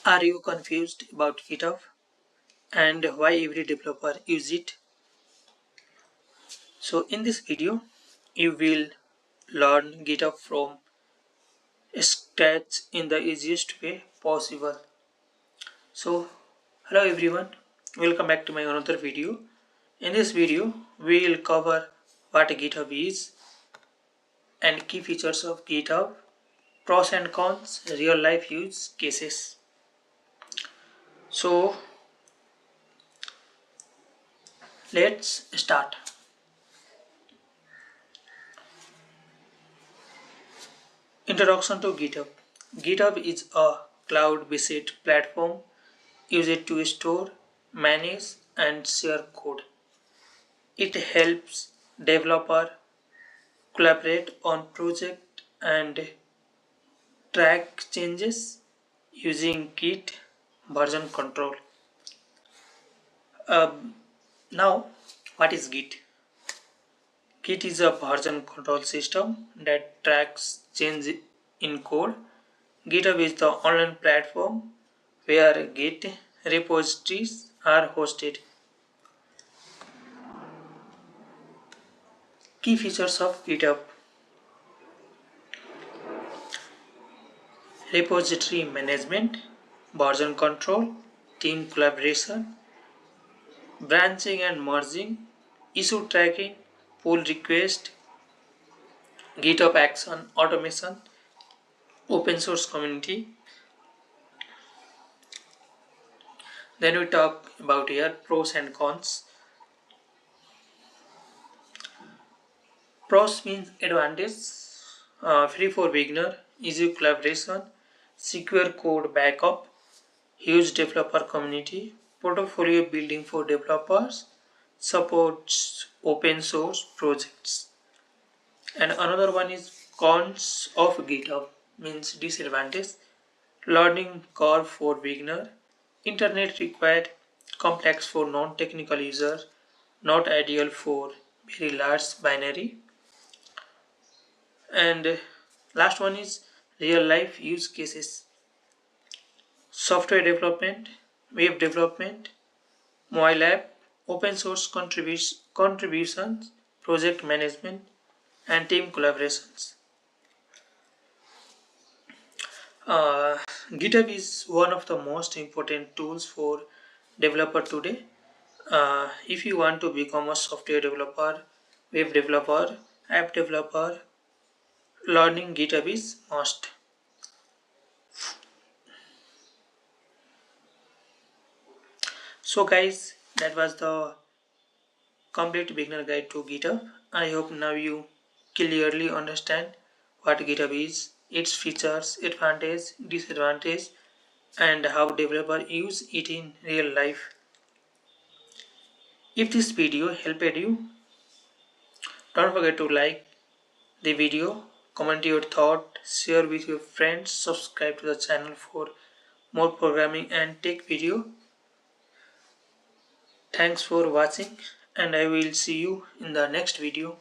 Are you confused about GitHub and why every developer use it? So in this video, you will learn GitHub from scratch in the easiest way possible. So hello everyone, welcome back to my another video. In this video, we will cover what GitHub is and key features of GitHub, pros and cons, real life use cases. So let's start. Introduction to GitHub. GitHub is a cloud-based platform used to store, manage, and share code. It helps developers collaborate on projects and track changes using Git version control. Now, what is Git? Git is a version control system that tracks change in code. GitHub is the online platform where Git repositories are hosted. Key features of GitHub: repository management, version control, team collaboration, branching and merging, issue tracking, pull request, GitHub action automation, open source community. Then we talk about here pros and cons. Pros means advantage, free for beginner, easy collaboration, secure code backup, huge developer community, portfolio building for developers, supports open source projects. And another one is cons of GitHub means disadvantage, learning curve for beginner, internet required, complex for non-technical users, not ideal for very large binary. And last one is real life use cases: software development, web development, mobile app, open source contributions, project management, and team collaborations. GitHub is one of the most important tools for developer today. If you want to become a software developer, web developer, app developer, learning GitHub is must. So guys, that was the complete beginner guide to GitHub. I hope now you clearly understand what GitHub is, its features, advantage, disadvantage, and how developers use it in real life. If this video helped you, don't forget to like the video, comment your thought, share with your friends, subscribe to the channel for more programming and tech video. Thanks for watching, and I will see you in the next video.